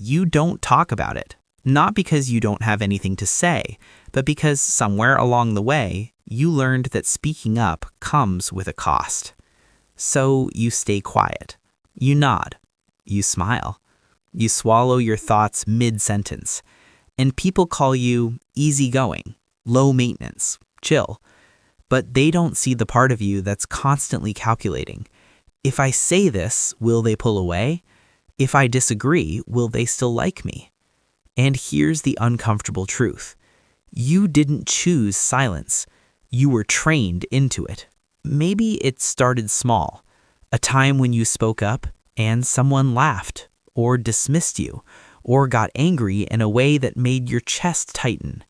you don't talk about it. Not because you don't have anything to say, but because somewhere along the way, you learned that speaking up comes with a cost. So you stay quiet. You nod. You smile. You swallow your thoughts mid-sentence. And people call you easygoing, low maintenance, chill. But they don't see the part of you that's constantly calculating. If I say this, will they pull away? If I disagree, will they still like me? And here's the uncomfortable truth. You didn't choose silence. You were trained into it. Maybe it started small. A time when you spoke up and someone laughed or dismissed you or got angry in a way that made your chest tighten.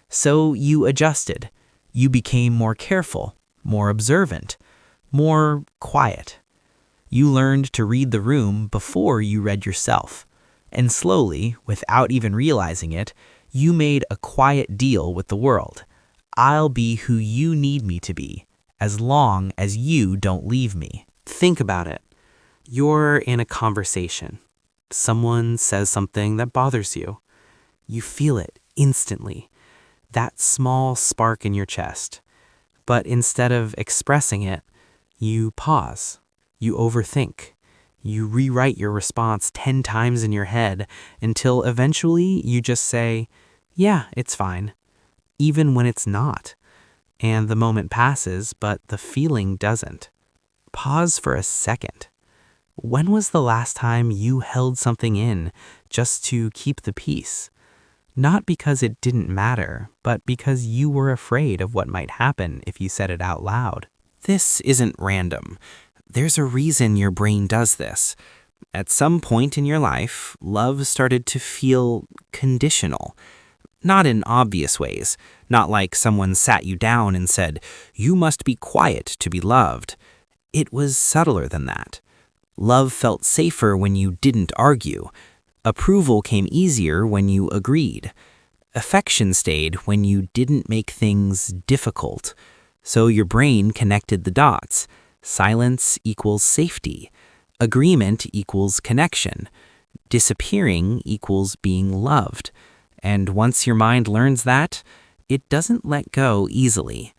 So you adjusted. You became more careful, more observant, more quiet. You learned to read the room before you read yourself. And slowly, without even realizing it, you made a quiet deal with the world. I'll be who you need me to be, as long as you don't leave me. Think about it. You're in a conversation. Someone says something that bothers you. You feel it instantly, that small spark in your chest. But instead of expressing it, you pause. You overthink. You rewrite your response 10 times in your head until eventually you just say, yeah, it's fine, even when it's not. And the moment passes, but the feeling doesn't. Pause for a second. When was the last time you held something in just to keep the peace? Not because it didn't matter, but because you were afraid of what might happen if you said it out loud. This isn't random. There's a reason your brain does this. At some point in your life, love started to feel conditional. Not in obvious ways, not like someone sat you down and said, you must be quiet to be loved. It was subtler than that. Love felt safer when you didn't argue. Approval came easier when you agreed. Affection stayed when you didn't make things difficult. So your brain connected the dots. Silence equals safety. Agreement equals connection. Disappearing equals being loved. And once your mind learns that, it doesn't let go easily.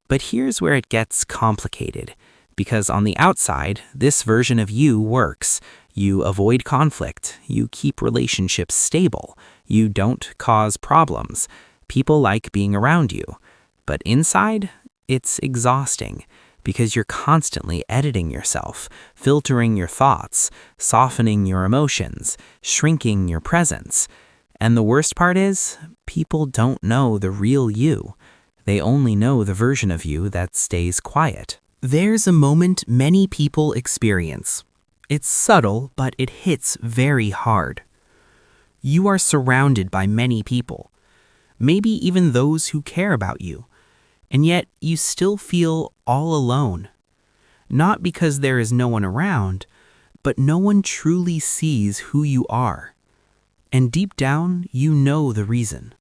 But here's where it gets complicated. Because on the outside, this version of you works. You avoid conflict. You keep relationships stable. You don't cause problems. People like being around you. But inside, it's exhausting. Because you're constantly editing yourself, filtering your thoughts, softening your emotions, shrinking your presence. And the worst part is, people don't know the real you. They only know the version of you that stays quiet. There's a moment many people experience. It's subtle, but it hits very hard. You are surrounded by many people, maybe even those who care about you. And yet you still feel all alone. Not because there is no one around, but no one truly sees who you are. And deep down, you know the reason.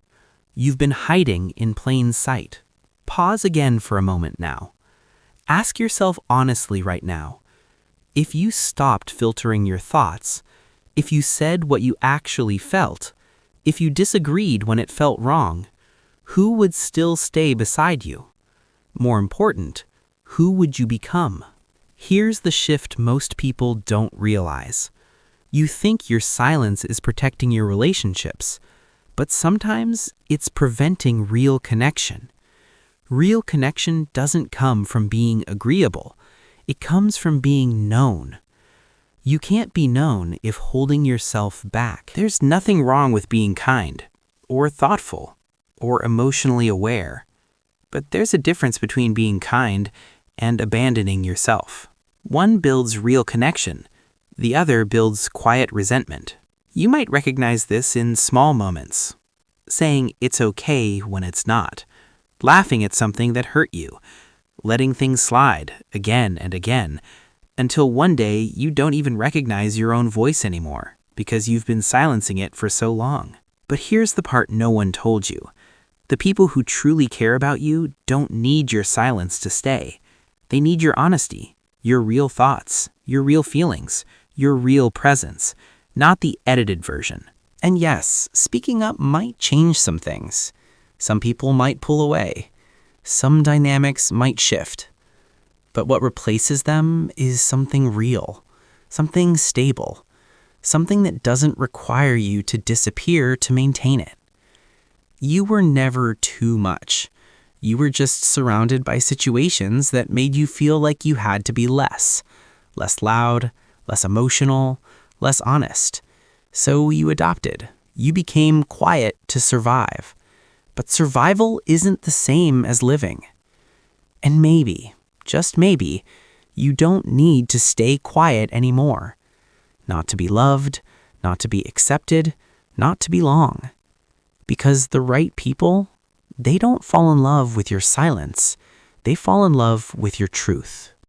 You've been hiding in plain sight. Pause again for a moment now. Ask yourself honestly right now. If you stopped filtering your thoughts, if you said what you actually felt, if you disagreed when it felt wrong, who would still stay beside you? More important, who would you become? Here's the shift most people don't realize. You think your silence is protecting your relationships, but sometimes it's preventing real connection. Real connection doesn't come from being agreeable. It comes from being known. You can't be known if holding yourself back. There's nothing wrong with being kind, or thoughtful, or emotionally aware. But there's a difference between being kind and abandoning yourself. One builds real connection. The other builds quiet resentment. You might recognize this in small moments. Saying it's okay when it's not. Laughing at something that hurt you. Letting things slide again and again. Until one day you don't even recognize your own voice anymore because you've been silencing it for so long. But here's the part no one told you. The people who truly care about you don't need your silence to stay. They need your honesty, your real thoughts, your real feelings, your real presence. not the edited version. And yes, speaking up might change some things. Some people might pull away. Some dynamics might shift. But what replaces them is something real, something stable, something that doesn't require you to disappear to maintain it. You were never too much. You were just surrounded by situations that made you feel like you had to be less loud, less emotional, less honest. So you adopted. You became quiet to survive. But survival isn't the same as living. And maybe, just maybe, you don't need to stay quiet anymore. Not to be loved, not to be accepted, not to belong. Because the right people, they don't fall in love with your silence. They fall in love with your truth.